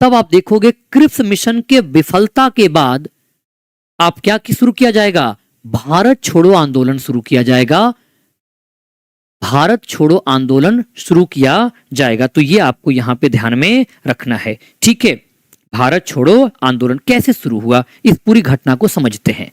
तब आप देखोगे क्रिप्स मिशन के विफलता के बाद आप क्या शुरू किया जाएगा, भारत छोड़ो आंदोलन शुरू किया जाएगा। भारत छोड़ो आंदोलन शुरू किया जाएगा। तो ये आपको यहां पे ध्यान में रखना है, ठीक है। भारत छोड़ो आंदोलन कैसे शुरू हुआ, इस पूरी घटना को समझते हैं।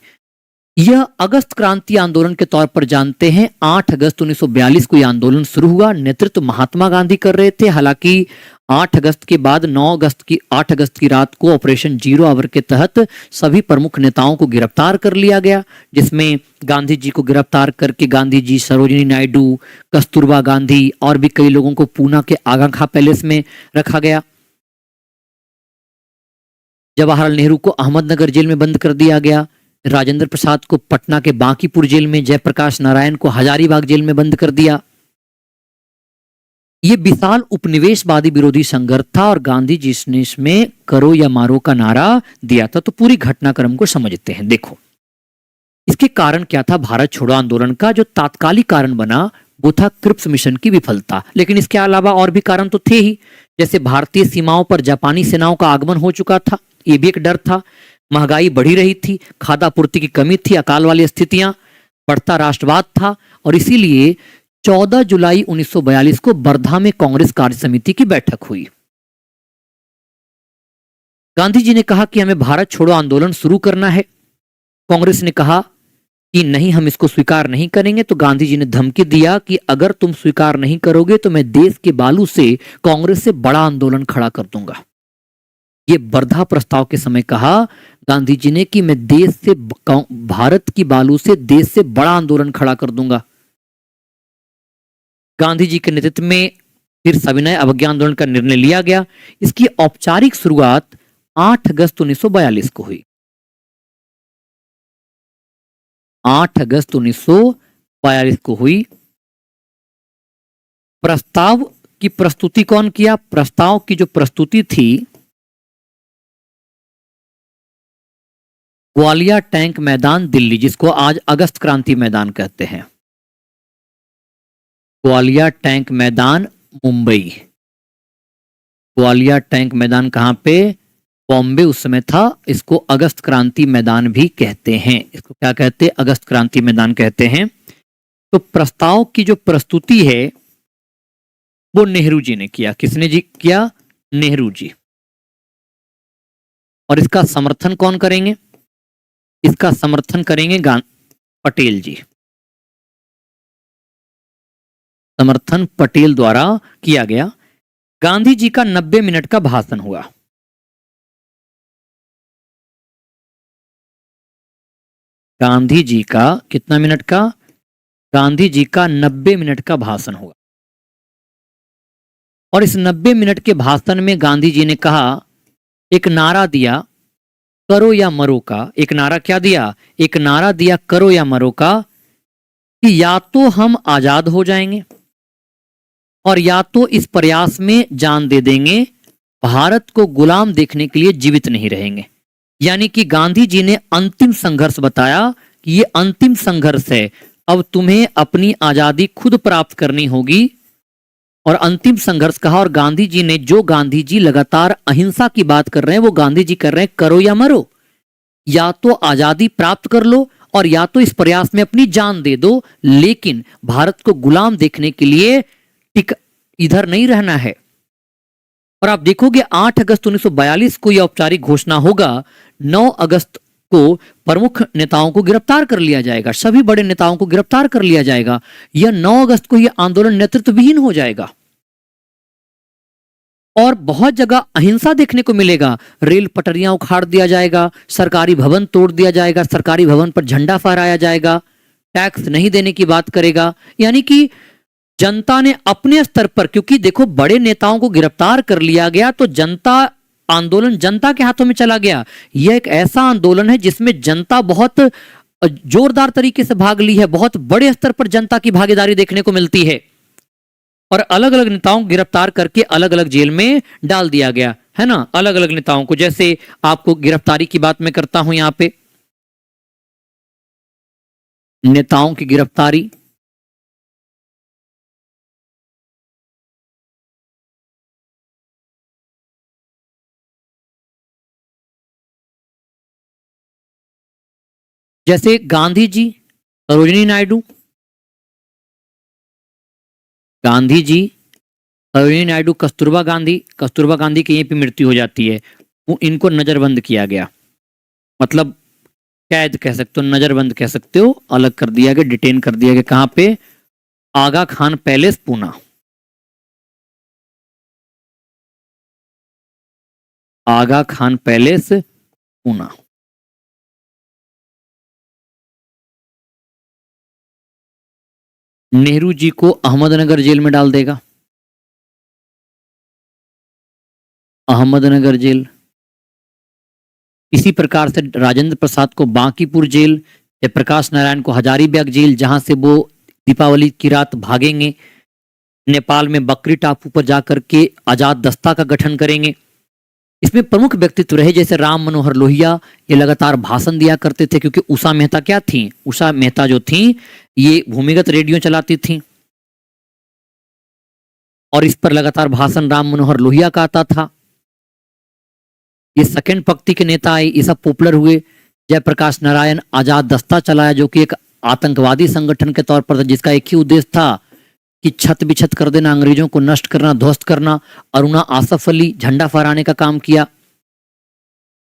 यह अगस्त क्रांति आंदोलन के तौर पर जानते हैं। 8 अगस्त 1942 को यह आंदोलन शुरू हुआ। नेतृत्व महात्मा गांधी कर रहे थे। हालांकि 8 अगस्त के बाद 8 अगस्त की रात को ऑपरेशन जीरो आवर के तहत सभी प्रमुख नेताओं को गिरफ्तार कर लिया गया, जिसमें गांधी जी को गिरफ्तार करके गांधी जी, सरोजिनी नायडू, कस्तूरबा गांधी और भी कई लोगों को पूना के आगा खां पैलेस में रखा गया। जवाहरलाल नेहरू को अहमदनगर जेल में बंद कर दिया गया। राजेंद्र प्रसाद को पटना के बांकीपुर जेल में, जयप्रकाश नारायण को हजारीबाग जेल में बंद कर दिया। यह विशाल उपनिवेशवादी विरोधी संघर्ष था और गांधी जी ने इसमें करो या मारो का नारा दिया था। तो पूरी घटनाक्रम को समझते हैं। देखो इसके कारण क्या था। भारत छोड़ो आंदोलन का जो तात्कालिक कारण बना वो था क्रिप्स मिशन की विफलता, लेकिन इसके अलावा और भी कारण तो थे ही। जैसे भारतीय सीमाओं पर जापानी सेनाओं का आगमन हो चुका था, ये भी एक डर था। महंगाई बढ़ी रही थी, खाद्यापूर्ति की कमी थी, अकाल वाली स्थितियां, बढ़ता राष्ट्रवाद था। और इसीलिए 14 जुलाई 1942 को वर्धा में कांग्रेस कार्य समिति की बैठक हुई। गांधी जी ने कहा कि हमें भारत छोड़ो आंदोलन शुरू करना है। कांग्रेस ने कहा कि नहीं, हम इसको स्वीकार नहीं करेंगे। तो गांधी जी ने धमकी दिया कि अगर तुम स्वीकार नहीं करोगे तो मैं देश के बालू से कांग्रेस से बड़ा आंदोलन खड़ा कर दूंगा। ये वर्धा प्रस्ताव के समय कहा गांधी जी ने कि मैं देश से, भारत की बालू से देश से बड़ा आंदोलन खड़ा कर दूंगा। गांधी जी के नेतृत्व में फिर सविनय अवज्ञा आंदोलन का निर्णय लिया गया। इसकी औपचारिक शुरुआत 8 अगस्त 1942 को हुई। 8 अगस्त 1942 को हुई। प्रस्ताव की प्रस्तुति कौन किया? प्रस्ताव की जो प्रस्तुति थी ग्वालियर टैंक मैदान दिल्ली, जिसको आज अगस्त क्रांति मैदान कहते हैं। ग्वालियर टैंक मैदान मुंबई। ग्वालियर टैंक मैदान कहां पे? बॉम्बे उस समय था। इसको अगस्त क्रांति मैदान भी कहते हैं। इसको क्या कहते हैं? अगस्त क्रांति मैदान कहते हैं। तो प्रस्ताव की जो प्रस्तुति है वो नेहरू जी ने किया। किसने जी किया? नेहरू जी। और इसका समर्थन कौन करेंगे? इसका समर्थन करेंगे पटेल जी। समर्थन पटेल द्वारा किया गया। गांधी जी का 90 मिनट का भाषण हुआ। गांधी जी का कितना मिनट का? गांधी जी का 90 मिनट का भाषण हुआ। और इस 90 मिनट के भाषण में गांधी जी ने कहा, एक नारा दिया, करो या मरो का। एक नारा क्या दिया? एक नारा दिया, करो या मरो का, कि या तो हम आजाद हो जाएंगे और या तो इस प्रयास में जान दे देंगे, भारत को गुलाम देखने के लिए जीवित नहीं रहेंगे। यानी कि गांधी जी ने अंतिम संघर्ष बताया कि ये अंतिम संघर्ष है, अब तुम्हें अपनी आजादी खुद प्राप्त करनी होगी। और अंतिम संघर्ष कहा। और गांधी जी ने, जो गांधी जी लगातार अहिंसा की बात कर रहे हैं, वो गांधी जी कर रहे हैं करो या मरो, या तो आजादी प्राप्त कर लो और या तो इस प्रयास में अपनी जान दे दो, लेकिन भारत को गुलाम देखने के लिए इधर नहीं रहना है। और आप देखोगे 8 अगस्त 1942 को यह औपचारिक घोषणा होगा। 9 अगस्त को प्रमुख नेताओं को गिरफ्तार कर लिया जाएगा, सभी बड़े नेताओं को गिरफ्तार कर लिया जाएगा। यह 9 अगस्त को यह आंदोलन नेतृत्व विहीन हो जाएगा और बहुत जगह अहिंसा देखने को मिलेगा। रेल पटरियां उखाड़ दिया जाएगा, सरकारी भवन तोड़ दिया जाएगा, सरकारी भवन पर झंडा फहराया जाएगा, टैक्स नहीं देने की बात करेगा। यानी कि जनता ने अपने स्तर पर, क्योंकि देखो बड़े नेताओं को गिरफ्तार कर लिया गया तो जनता, आंदोलन जनता के हाथों में चला गया। यह एक ऐसा आंदोलन है जिसमें जनता बहुत जोरदार तरीके से भाग ली है, बहुत बड़े स्तर पर जनता की भागीदारी देखने को मिलती है। और अलग अलग नेताओं को गिरफ्तार करके अलग अलग जेल में डाल दिया गया है ना, अलग अलग नेताओं को। जैसे आपको गिरफ्तारी की बात मैं करता हूं, यहां पे नेताओं की गिरफ्तारी। जैसे गांधी जी, सरोजिनी नायडू, गांधी जी, सरोजिनी नायडू, कस्तूरबा गांधी की यहीं पे मृत्यु हो जाती है। वो इनको नजरबंद किया गया, मतलब कैद कह सकते हो, नजरबंद कह सकते हो, अलग कर दिया गया, डिटेन कर दिया गया। कहाँ पे? आगा खान पैलेस, पूना। आगा खान पैलेस, पूना। नेहरू जी को अहमदनगर जेल में डाल देगा, अहमदनगर जेल। इसी प्रकार से राजेंद्र प्रसाद को बांकीपुर जेल, जयप्रकाश नारायण को हजारीबाग जेल, जहां से वो दीपावली की रात भागेंगे, नेपाल में बकरी टापू पर जाकर के आजाद दस्ता का गठन करेंगे। इसमें प्रमुख व्यक्तित्व रहे जैसे राम मनोहर लोहिया, ये लगातार भाषण दिया करते थे, क्योंकि उषा मेहता क्या थी? उषा मेहता जो थी ये भूमिगत रेडियो चलाती थी, और इस पर लगातार भाषण राम मनोहर लोहिया का आता था। ये सेकंड पंक्ति के नेता आए, ये सब पॉपुलर हुए। जयप्रकाश नारायण आजाद दस्ता चलाया, जो कि एक आतंकवादी संगठन के तौर पर था, जिसका एक ही उद्देश्य था कि छत बिछत कर देना, अंग्रेजों को नष्ट करना, ध्वस्त करना। अरुणा आसफ अली झंडा फहराने का काम किया।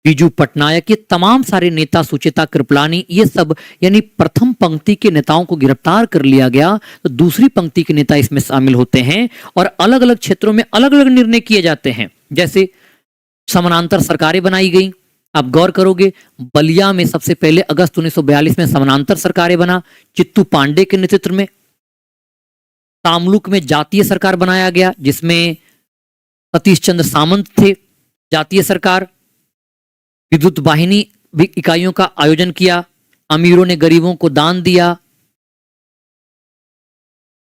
बीजू पटनायक, ये तमाम सारे नेता, सुचेता कृपलानी, ये सब, यानी प्रथम पंक्ति के नेताओं को गिरफ्तार कर लिया गया, तो दूसरी पंक्ति के नेता इसमें शामिल होते हैं और अलग अलग क्षेत्रों में अलग अलग निर्णय किए जाते हैं। जैसे समानांतर सरकारें बनाई गई। आप गौर करोगे, बलिया में सबसे पहले अगस्त 1942 में समानांतर सरकारें बना, चित्तू पांडे के नेतृत्व में। तामलुक में जातीय सरकार बनाया गया, जिसमें सतीश चंद्र सामंत थे। जातीय सरकार, विद्युत वाहिनी इकाइयों का आयोजन किया, अमीरों ने गरीबों को दान दिया।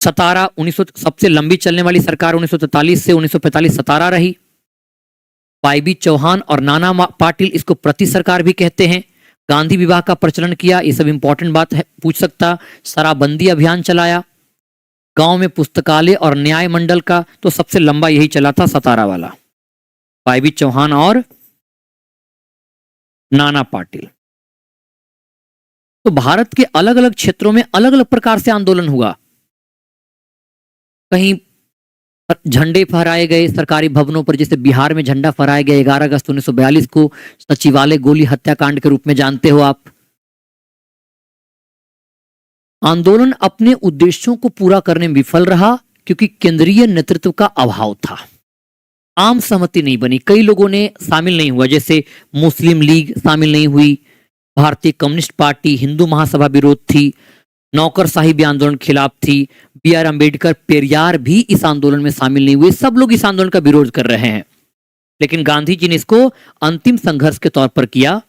सतारा 1900, सबसे लंबी चलने वाली सरकार 1943 से 1945 सतारा रही। वाईबी चौहान और नाना पाटिल, इसको प्रति सरकार भी कहते हैं। गांधी विवाह का प्रचलन किया, ये सब इंपॉर्टेंट बात है, पूछ सकता। शराबबंदी अभियान चलाया। गांव में पुस्तकालय और न्याय मंडल का, तो सबसे लंबा यही चला था, सतारा वाला, वाईबी चौहान और नाना पाटिल। तो भारत के अलग अलग क्षेत्रों में अलग अलग प्रकार से आंदोलन हुआ। कहीं झंडे फहराए गए सरकारी भवनों पर, जैसे बिहार में झंडा फहराया गया 11 अगस्त 1942 को, सचिवालय गोली हत्याकांड के रूप में जानते हो आप। आंदोलन अपने उद्देश्यों को पूरा करने में विफल रहा, क्योंकि केंद्रीय नेतृत्व का अभाव था। आम सहमति नहीं बनी, कई लोगों ने शामिल नहीं हुआ, जैसे मुस्लिम लीग शामिल नहीं हुई, भारतीय कम्युनिस्ट पार्टी, हिंदू महासभा विरोध थी, नौकरशाही भी आंदोलन खिलाफ थी, बी.आर. अम्बेडकर, पेरियार भी इस आंदोलन में शामिल नहीं हुए। सब लोग इस आंदोलन का विरोध कर रहे हैं, लेकिन गांधी जी ने इसको अंतिम संघर्ष के तौर पर किया।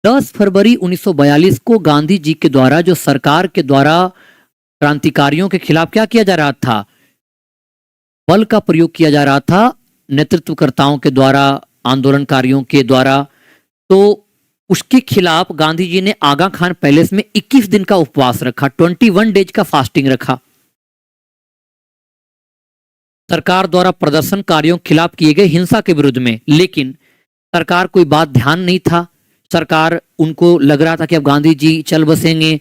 10 फरवरी 1942 को गांधी जी के द्वारा, जो सरकार के द्वारा क्रांतिकारियों के खिलाफ क्या किया जा रहा था, बल का प्रयोग किया जा रहा था नेतृत्वकर्ताओं के द्वारा, आंदोलनकारियों के द्वारा, तो उसके खिलाफ गांधी जी ने आगा खान पैलेस में 21 दिन का उपवास रखा, 21 डेज का फास्टिंग रखा। सरकार द्वारा प्रदर्शनकारियों के खिलाफ किए गए हिंसा के विरुद्ध में, लेकिन सरकार कोई बात ध्यान नहीं था। सरकार, उनको लग रहा था कि अब गांधी जी चल बसेंगे,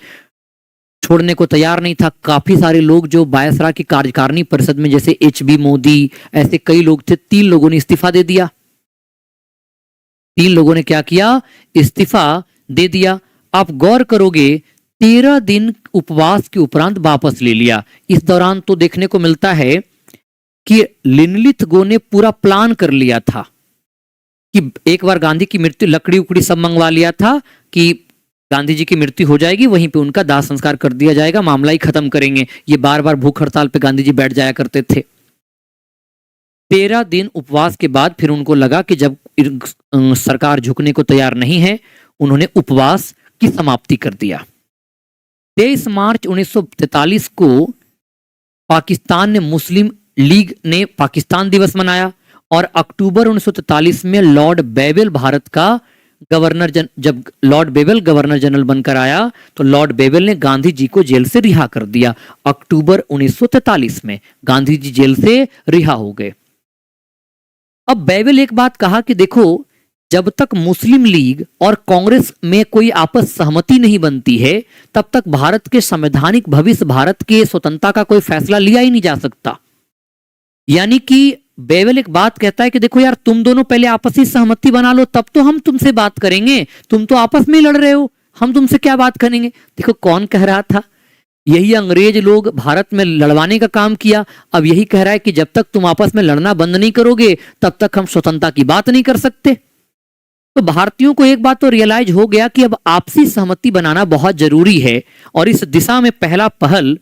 छोड़ने को तैयार नहीं था। काफी सारे लोग जो वायसराय की कार्यकारिणी परिषद में, जैसे एच.बी. मोदी, ऐसे कई लोग थे, 3 लोगों ने इस्तीफा दे दिया। 3 लोगों ने क्या किया? इस्तीफा दे दिया। आप गौर करोगे, 13 दिन उपवास के उपरांत वापस ले लिया। इस दौरान तो देखने को मिलता है कि लिनलिथगो ने पूरा प्लान कर लिया था कि एक बार गांधी की मृत्यु, लकड़ी उकड़ी सब मंगवा लिया था कि गांधी जी की मृत्यु हो जाएगी, वहीं पे उनका दाह संस्कार कर दिया जाएगा, मामला ही खत्म करेंगे। ये बार बार भूख हड़ताल पे गांधी जी बैठ जाया करते थे। 13 दिन उपवास के बाद फिर उनको लगा कि जब सरकार झुकने को तैयार नहीं है, उन्होंने उपवास की समाप्ति कर दिया। 23 मार्च 1943 को पाकिस्तान ने, मुस्लिम लीग ने पाकिस्तान दिवस मनाया, और अक्टूबर 1943 में लॉर्ड बेवेल भारत का गवर्नर जब लॉर्ड बेवेल गवर्नर जनरल बनकर आया, तो लॉर्ड बेवेल ने गांधी जी को जेल से रिहा कर दिया। अक्टूबर 1943 में गांधी जी जेल से रिहा हो गए। अब बेवेल एक बात कहा कि देखो, जब तक मुस्लिम लीग और कांग्रेस में कोई आपस सहमति नहीं बनती है, तब तक भारत के संवैधानिक भविष्य, भारत के स्वतंत्रता का कोई फैसला लिया ही नहीं जा सकता। यानी कि बेवेल एक बात कहता है कि देखो यार, तुम दोनों पहले आपसी सहमति बना लो, तब तो हम तुमसे बात करेंगे। तुम तो आपस में लड़ रहे हो, हम तुमसे क्या बात करेंगे। देखो कौन कह रहा था, यही अंग्रेज लोग भारत में लड़वाने का काम किया। अब यही कह रहा है कि जब तक तुम आपस में लड़ना बंद नहीं करोगे, तब तक हम स्वतंत्रता की बात नहीं कर सकते। तो भारतीयों को एक बात तो रियलाइज हो गया कि अब आपसी सहमति बनाना बहुत जरूरी है, और इस दिशा में पहला पहल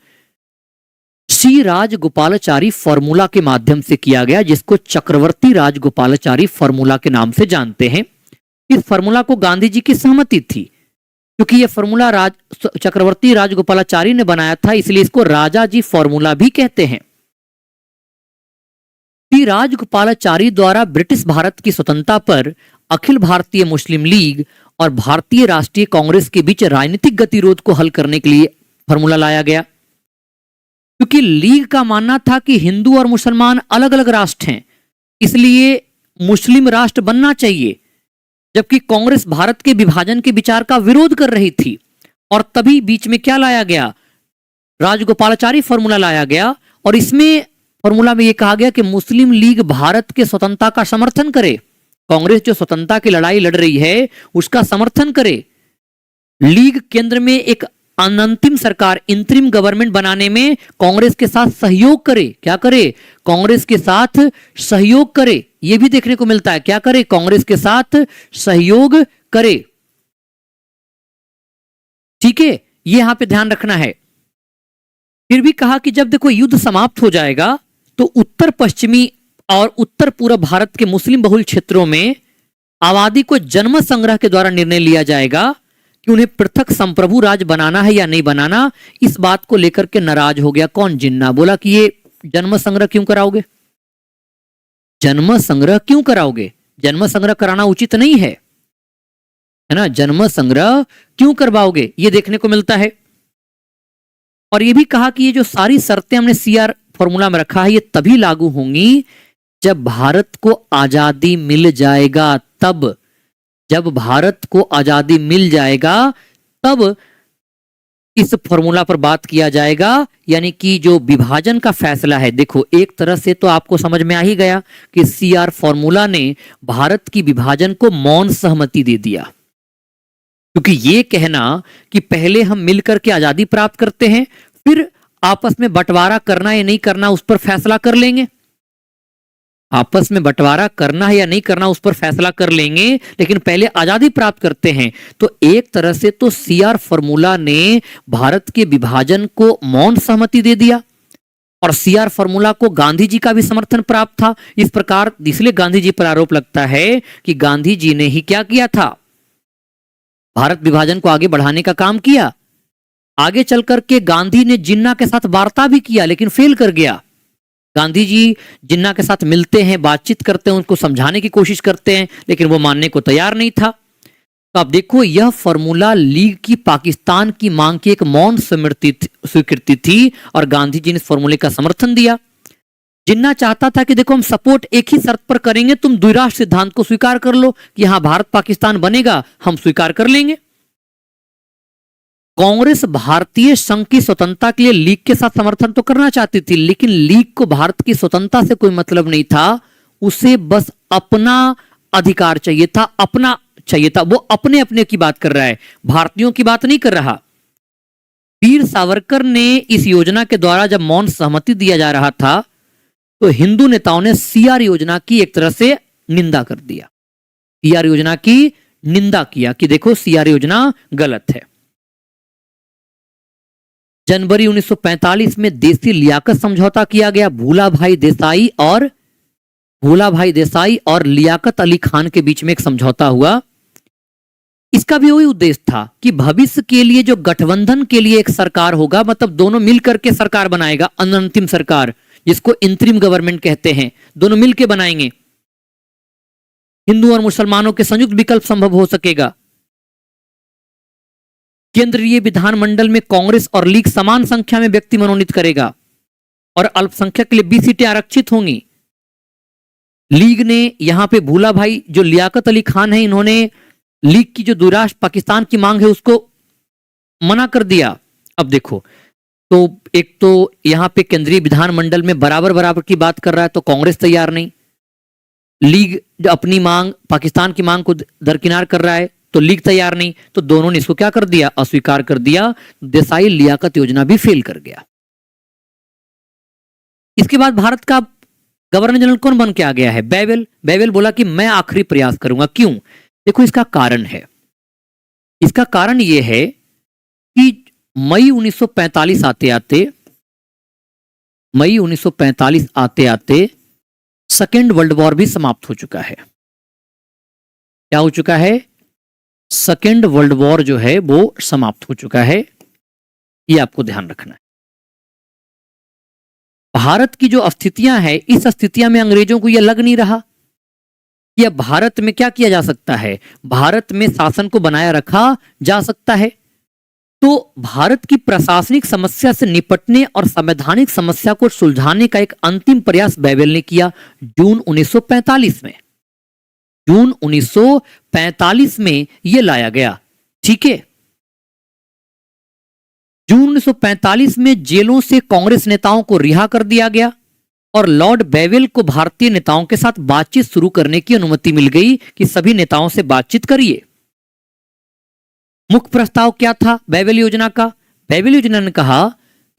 सी राजगोपालाचारी फॉर्मूला के माध्यम से किया गया, जिसको चक्रवर्ती राजगोपालाचारी फॉर्मूला के नाम से जानते हैं। इस फॉर्मूला को गांधी जी की सहमति थी, क्योंकि यह फॉर्मूला चक्रवर्ती राजगोपालाचारी ने बनाया था, इसलिए इसको राजा जी फॉर्मूला भी कहते हैं। सी राजगोपालाचारी द्वारा ब्रिटिश भारत की स्वतंत्रता पर अखिल भारतीय मुस्लिम लीग और भारतीय राष्ट्रीय कांग्रेस के बीच राजनीतिक गतिरोध को हल करने के लिए फॉर्मूला लाया गया, क्योंकि लीग का मानना था कि हिंदू और मुसलमान अलग अलग राष्ट्र हैं, इसलिए मुस्लिम राष्ट्र बनना चाहिए, जबकि कांग्रेस भारत के विभाजन के विचार का विरोध कर रही थी। और तभी बीच में क्या लाया गया, राजगोपालाचारी फॉर्मूला लाया गया, और इसमें फॉर्मूला में यह कहा गया कि मुस्लिम लीग भारत के स्वतंत्रता का समर्थन करे, कांग्रेस जो स्वतंत्रता की लड़ाई लड़ रही है उसका समर्थन करे। लीग केंद्र में एक अंतिम सरकार, इंतरिम गवर्नमेंट बनाने में कांग्रेस के साथ सहयोग करे। क्या करे, कांग्रेस के साथ सहयोग करे। यह भी देखने को मिलता है, क्या करे, कांग्रेस के साथ सहयोग करे। ठीक है, यह यहां पे ध्यान रखना है। फिर भी कहा कि जब देखो युद्ध समाप्त हो जाएगा तो उत्तर पश्चिमी और उत्तर पूर्व भारत के मुस्लिम बहुल क्षेत्रों में आबादी को जन्म संग्रह के द्वारा निर्णय लिया जाएगा कि उन्हें पृथक संप्रभु राज बनाना है या नहीं बनाना। इस बात को लेकर के नाराज हो गया कौन, जिन्ना। बोला कि ये जन्म संग्रह क्यों कराओगे, जन्म संग्रह क्यों कराओगे, जन्म संग्रह कराना उचित नहीं है ना, जन्म संग्रह क्यों करवाओगे, ये देखने को मिलता है। और ये भी कहा कि ये जो सारी शर्तें हमने सीआर फॉर्मूला में रखा है, ये तभी लागू होंगी जब भारत को आजादी मिल जाएगा, तब जब भारत को आजादी मिल जाएगा तब इस फॉर्मूला पर बात किया जाएगा। यानी कि जो विभाजन का फैसला है, देखो एक तरह से तो आपको समझ में आ ही गया कि सीआर फॉर्मूला ने भारत की विभाजन को मौन सहमति दे दिया, क्योंकि ये कहना कि पहले हम मिलकर के आजादी प्राप्त करते हैं, फिर आपस में बंटवारा करना या नहीं करना उस पर फैसला कर लेंगे, आपस में बंटवारा करना है या नहीं करना उस पर फैसला कर लेंगे, लेकिन पहले आजादी प्राप्त करते हैं। तो एक तरह से तो सीआर फॉर्मूला ने भारत के विभाजन को मौन सहमति दे दिया, और सीआर फॉर्मूला को गांधी जी का भी समर्थन प्राप्त था। इस प्रकार इसलिए गांधी जी पर आरोप लगता है कि गांधी जी ने ही क्या किया था, भारत विभाजन को आगे बढ़ाने का काम किया। आगे चल करके गांधी ने जिन्ना के साथ वार्ता भी किया, लेकिन फेल कर गया। गांधी जी जिन्ना के साथ मिलते हैं, बातचीत करते हैं, उनको समझाने की कोशिश करते हैं, लेकिन वो मानने को तैयार नहीं था। तो आप देखो, यह फॉर्मूला लीग की पाकिस्तान की मांग की एक मौन स्वीकृति थी, और गांधी जी ने इस फॉर्मूले का समर्थन दिया। जिन्ना चाहता था कि देखो हम सपोर्ट एक ही शर्त पर करेंगे, तुम द्विराष्ट्र सिद्धांत को स्वीकार कर लो कि यहां भारत पाकिस्तान बनेगा, हम स्वीकार कर लेंगे। कांग्रेस भारतीय संघ की स्वतंत्रता के लिए लीग के साथ समर्थन तो करना चाहती थी, लेकिन लीग को भारत की स्वतंत्रता से कोई मतलब नहीं था, उसे बस अपना अधिकार चाहिए था, अपना चाहिए था। वो अपने अपने की बात कर रहा है, भारतीयों की बात नहीं कर रहा। वीर सावरकर ने इस योजना के द्वारा जब मौन सहमति दिया जा रहा था, तो हिंदू नेताओं ने सीआर योजना की एक तरह से निंदा कर दिया, सीआर योजना की निंदा किया कि देखो सीआर योजना गलत है। जनवरी 1945 में देसी लियाकत समझौता किया गया। भूला भाई देसाई और लियाकत अली खान के बीच में एक समझौता हुआ। इसका भी वही उद्देश्य था कि भविष्य के लिए जो गठबंधन के लिए एक सरकार होगा, मतलब दोनों मिलकर के सरकार बनाएगा, अंतिम सरकार जिसको इंतरिम गवर्नमेंट कहते हैं, दोनों मिलकर बनाएंगे। हिंदू और मुसलमानों के संयुक्त विकल्प संभव हो सकेगा। केंद्रीय विधानमंडल में कांग्रेस और लीग समान संख्या में व्यक्ति मनोनीत करेगा, और अल्पसंख्यक के लिए 20 सीटें आरक्षित होंगी। लीग ने यहां पे भूला भाई जो लियाकत अली खान है, इन्होंने लीग की जो द्विराष्ट्र पाकिस्तान की मांग है उसको मना कर दिया। अब देखो, तो एक तो यहां पे केंद्रीय विधानमंडल में बराबर बराबर की बात कर रहा है, तो कांग्रेस तैयार नहीं, लीग जो अपनी मांग पाकिस्तान की मांग को दरकिनार कर रहा है, तो लीग तैयार नहीं, तो दोनों ने इसको क्या कर दिया, अस्वीकार कर दिया। देसाई लियाकत योजना भी फेल कर गया। इसके बाद भारत का गवर्नर जनरल कौन बन के आ गया है, बेवेल। बेवेल बोला कि मैं आखिरी प्रयास करूंगा। क्यों? देखो इसका कारण है, इसका कारण यह है कि मई 1945 आते आते सेकेंड वर्ल्ड वॉर भी समाप्त हो चुका है। क्या हो चुका है? सेकेंड वर्ल्ड वॉर जो है वो समाप्त हो चुका है, ये आपको ध्यान रखना है। भारत की जो स्थितियां हैं, इस स्थितियां में अंग्रेजों को यह लग नहीं रहा कि अब भारत में क्या किया जा सकता है, भारत में शासन को बनाया रखा जा सकता है। तो भारत की प्रशासनिक समस्या से निपटने और संवैधानिक समस्या को सुलझाने का एक अंतिम प्रयास बेवेल ने किया जून 1945 में। जून 1945 में यह लाया गया। ठीक है, जून 1945 में जेलों से कांग्रेस नेताओं को रिहा कर दिया गया और लॉर्ड बेवेल को भारतीय नेताओं के साथ बातचीत शुरू करने की अनुमति मिल गई कि सभी नेताओं से बातचीत करिए। मुख्य प्रस्ताव क्या था बेवेल योजना का? बेवेल योजना ने कहा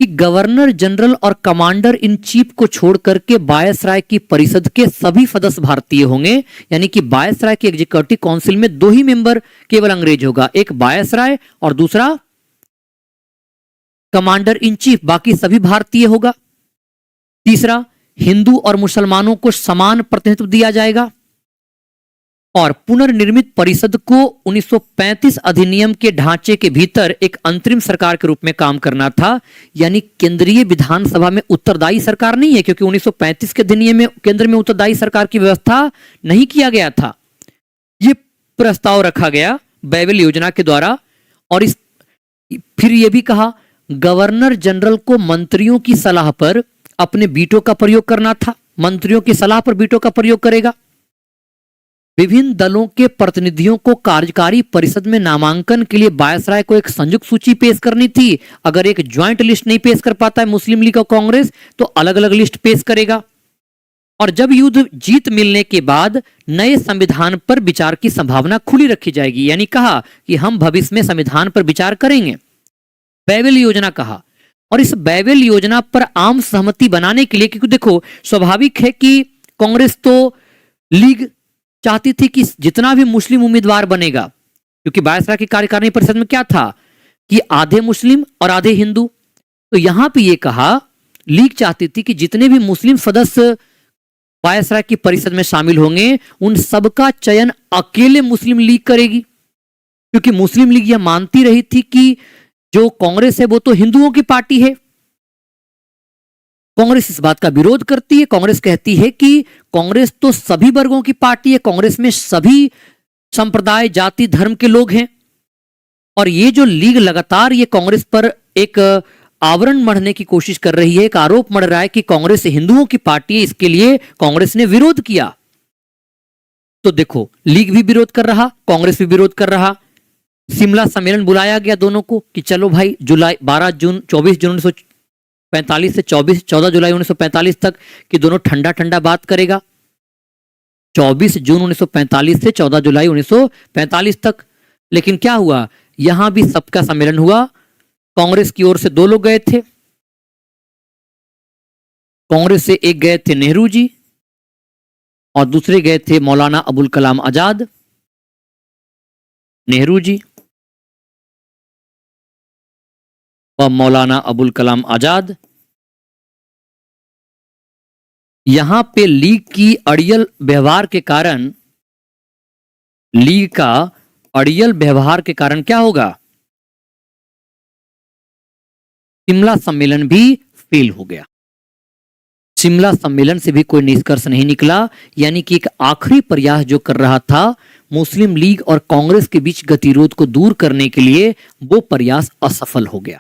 कि गवर्नर जनरल और कमांडर इन चीफ को छोड़ करके वायसराय की परिषद के सभी सदस्य भारतीय होंगे, यानी कि वायसराय की एग्जीक्यूटिव काउंसिल में 2 ही मेंबर केवल अंग्रेज होगा, एक वायसराय और दूसरा कमांडर इन चीफ, बाकी सभी भारतीय होगा। तीसरा, हिंदू और मुसलमानों को समान प्रतिनिधित्व दिया जाएगा और पुनर्निर्मित परिषद को 1935 अधिनियम के ढांचे के भीतर एक अंतरिम सरकार के रूप में काम करना था, यानी केंद्रीय विधानसभा में उत्तरदायी सरकार नहीं है, क्योंकि 1935 के अधिनियम में केंद्र में उत्तरदायी सरकार की व्यवस्था नहीं किया गया था। यह प्रस्ताव रखा गया बेवेल योजना के द्वारा। और फिर यह भी कहा गवर्नर जनरल को मंत्रियों की सलाह पर अपने वीटो का प्रयोग करना था, मंत्रियों की सलाह पर वीटो का प्रयोग करेगा। विभिन्न दलों के प्रतिनिधियों को कार्यकारी परिषद में नामांकन के लिए वायसराय को एक संयुक्त सूची पेश करनी थी। अगर एक ज्वाइंट लिस्ट नहीं पेश कर पाता है मुस्लिम लीग और कांग्रेस, तो अलग अलग लिस्ट पेश करेगा। और जब युद्ध जीत मिलने के बाद नए संविधान पर विचार की संभावना खुली रखी जाएगी, यानी कहा कि हम भविष्य में संविधान पर विचार करेंगे। बेवेल योजना कहा। और इस बेवेल योजना पर आम सहमति बनाने के लिए, क्योंकि देखो स्वाभाविक है कि कांग्रेस तो लीग चाहती थी कि जितना भी मुस्लिम उम्मीदवार बनेगा, क्योंकि वायसराय की कार्यकारिणी परिषद में क्या था कि आधे मुस्लिम और आधे हिंदू, तो यहां पे ये कहा लीग चाहती थी कि जितने भी मुस्लिम सदस्य वायसराय की परिषद में शामिल होंगे उन सबका चयन अकेले मुस्लिम लीग करेगी, क्योंकि मुस्लिम लीग यह मानती रही थी कि जो कांग्रेस है वो तो हिंदुओं की पार्टी है। कांग्रेस इस बात का विरोध करती है। कांग्रेस कहती है कि कांग्रेस तो सभी वर्गों की पार्टी है, कांग्रेस में सभी संप्रदाय जाति धर्म के लोग हैं। और ये जो लीग लगातार ये कांग्रेस पर एक आवरण मढ़ने की कोशिश कर रही है, एक आरोप मढ़ रहा है कि कांग्रेस हिंदुओं की पार्टी है, इसके लिए कांग्रेस ने विरोध किया। तो देखो लीग भी विरोध कर रहा, कांग्रेस भी विरोध कर रहा। शिमला सम्मेलन बुलाया गया दोनों को कि चलो भाई जुलाई 24 जून 1945 से 14 जुलाई 1945 तक कि दोनों ठंडा ठंडा बात करेगा। 24 जून 1945 से 14 जुलाई 1945 तक। लेकिन क्या हुआ, यहां भी सबका सम्मेलन हुआ। कांग्रेस की ओर से 2 लोग गए थे। कांग्रेस से एक गए थे नेहरू जी और दूसरे गए थे मौलाना अबुल कलाम आजाद। नेहरू जी और मौलाना अबुल कलाम आजाद। यहां पे लीग की अड़ियल व्यवहार के कारण, लीग का अड़ियल व्यवहार के कारण क्या होगा, शिमला सम्मेलन भी फेल हो गया। शिमला सम्मेलन से भी कोई निष्कर्ष नहीं निकला, यानी कि एक आखिरी प्रयास जो कर रहा था मुस्लिम लीग और कांग्रेस के बीच गतिरोध को दूर करने के लिए, वो प्रयास असफल हो गया।